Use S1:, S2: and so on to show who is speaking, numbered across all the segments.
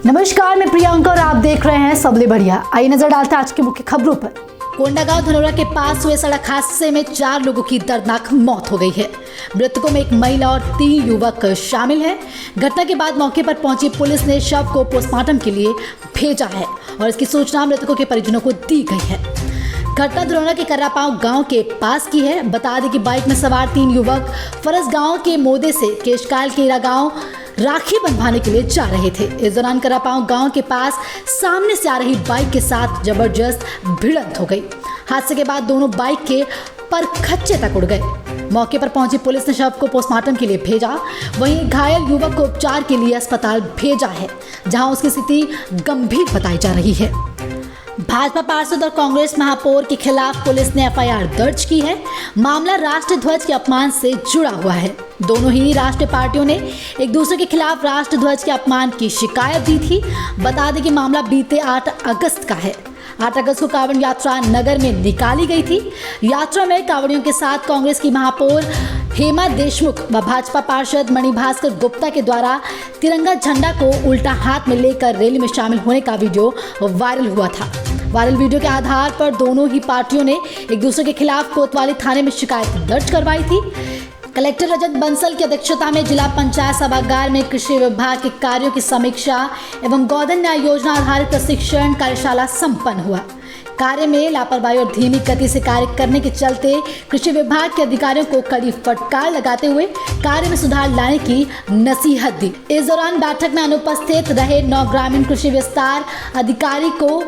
S1: नमस्कार, मैं प्रियंका और आप देख रहे हैं सबले बढ़िया। आइए नजर डालते हैं आज की मुख्य खबरों पर। कोंडागांव धनोरा के पास हुए सड़क हादसे में 4 लोगों की दर्दनाक मौत हो गई है। मृतकों में एक महिला और 3 युवक शामिल हैं। घटना के बाद मौके पर पहुंची पुलिस ने शव को पोस्टमार्टम के लिए भेजा है और इसकी सूचना मृतकों के परिजनों को दी गई है। घटना धनोरा के कर्रापांव गांव के पास की है। बता दें कि बाइक में सवार 3 युवक फरस गांव के मोदे से केशकाल के इरा गांव राखी बंधवाने के लिए जा रहे थे। इस दौरान कर्रापांव गांव के पास सामने से आ रही बाइक के साथ जबरदस्त भिड़ंत हो गई। हादसे के बाद दोनों बाइक के परखच्चे तक उड़ गए। मौके पर पहुंची पुलिस ने शव को पोस्टमार्टम के लिए भेजा। वहीं घायल युवक को उपचार के लिए अस्पताल भेजा है, जहां उसकी स्थिति गंभीर बताई जा रही है। भाजपा पार्षद और कांग्रेस महापौर के खिलाफ पुलिस ने एफआईआर दर्ज की है। मामला राष्ट्रीय ध्वज के अपमान से जुड़ा हुआ है। दोनों ही राष्ट्रीय पार्टियों ने एक दूसरे के खिलाफ राष्ट्रीय ध्वज के अपमान की शिकायत दी थी। बता दें कि मामला बीते 8 अगस्त का है। 8 अगस्त को कांवड़ यात्रा नगर में निकाली गई थी। यात्रा में कांवड़ियों के साथ कांग्रेस की महापौर हेमा देशमुख व भाजपा पार्षद मणिभास्कर गुप्ता के द्वारा तिरंगा झंडा को उल्टा हाथ में लेकर रैली में शामिल होने का वीडियो वायरल हुआ था। वायरल वीडियो के आधार पर दोनों ही पार्टियों ने एक दूसरे के खिलाफ कोतवाली थाने में शिकायत दर्ज करवाई थी। कलेक्टर रजत बंसल की अध्यक्षता में जिला पंचायत सभागार में कृषि विभाग के कार्यों की समीक्षा एवं गोधन न्याय योजना आधारित प्रशिक्षण कार्यशाला संपन्न हुआ। कार्य में लापरवाही और धीमी गति से कार्य करने के चलते कृषि विभाग के अधिकारियों को कड़ी फटकार लगाते हुए कार्य में सुधार लाने की नसीहत दी। इस दौरान बैठक में अनुपस्थित रहे 9 ग्रामीण कृषि विस्तार अधिकारी को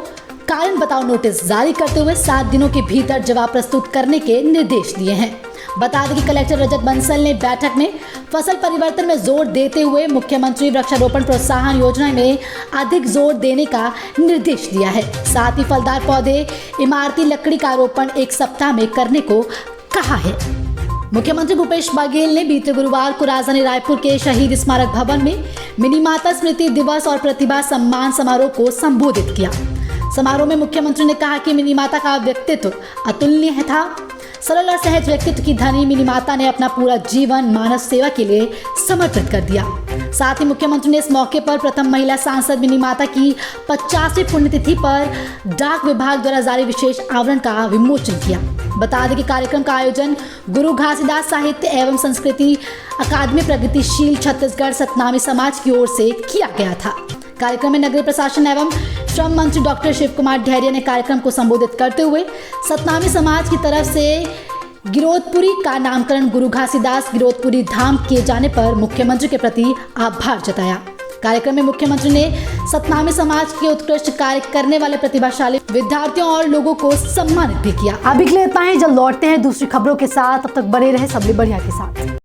S1: कारण बताओ नोटिस जारी करते हुए 7 दिनों के भीतर जवाब प्रस्तुत करने के निर्देश दिए हैं। बता दें कि कलेक्टर रजत बंसल ने बैठक में फसल परिवर्तन में जोर देते हुए मुख्यमंत्री वृक्षारोपण प्रोत्साहन योजना में अधिक जोर देने का निर्देश दिया है। साथ ही फलदार पौधे, इमारती लकड़ी का आरोपण 1 सप्ताह में करने को कहा है। मुख्यमंत्री भूपेश बघेल ने बीते गुरुवार को राजधानी रायपुर के शहीद स्मारक भवन में मिनी माता स्मृति दिवस और प्रतिभा सम्मान समारोह को संबोधित किया। समारोह में मुख्यमंत्री ने कहा कि मिनी माता का व्यक्तित्व अतुलनीय था। सरल और सहज व्यक्तित्व की धनी मिनी माता ने अपना पूरा जीवन मानव सेवा के लिए समर्पित कर दिया। साथ ही मुख्यमंत्री ने इस मौके पर प्रथम महिला सांसद मिनी माता की 50वीं पुण्यतिथि पर डाक विभाग द्वारा जारी विशेष आवरण का विमोचन किया। बता दें कि कार्यक्रम का आयोजन गुरु घासीदास साहित्य एवं संस्कृति अकादमी प्रगतिशील छत्तीसगढ़ सतनामी समाज की ओर से किया गया था। कार्यक्रम में नगरीय प्रशासन एवं श्रम मंत्री डॉक्टर शिव कुमार डहरिया ने कार्यक्रम को संबोधित करते हुए सतनामी समाज की तरफ से गिरोधपुरी का नामकरण गुरु घासीदास गिरोधपुरी धाम किए जाने पर मुख्यमंत्री के प्रति आभार जताया। कार्यक्रम में मुख्यमंत्री ने सतनामी समाज के उत्कृष्ट कार्य करने वाले प्रतिभाशाली विद्यार्थियों और लोगों को सम्मानित भी किया। अभी के लिए इतना ही, जल्द लौटते हैं दूसरी खबरों के साथ। तब तक बने रहे सबले बढ़िया के साथ।